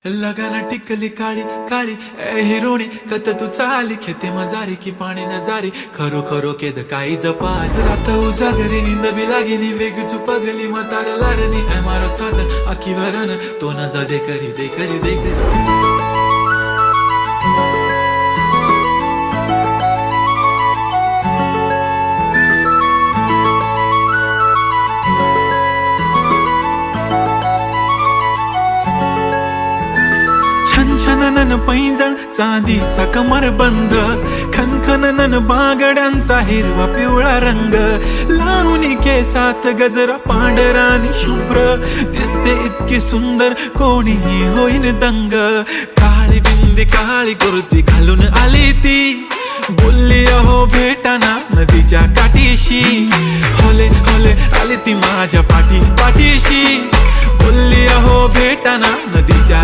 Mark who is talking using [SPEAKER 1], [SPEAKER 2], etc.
[SPEAKER 1] लगाना टिकली काळी काळी ए हिरोणी कत तू चाली खेते मजारी की पाणी नजारी खरो खरो केद काही जपाल रात उजागरी निंद बी लागेली वेग चुपगली मतार लारणी ए मारो साजन आखी वरन तो न जा दे करी दे करी दे करी छनछनन पैंजण चांदीचा कमर बंद खनखनन बागड्यांचा हिरवा पिवळा रंग लावणी केसात गजरा पांढरानी शुभ्र दिसते इतकी सुंदर कोणीही होईन दंग काळी बिंदी काळी कुर्ती घालून आली ती बोलली अहो भेटाना नदीच्या काठीशी होले होले आली ती माझ्या पाठीशी बोलली अहो भेटाना नदीच्या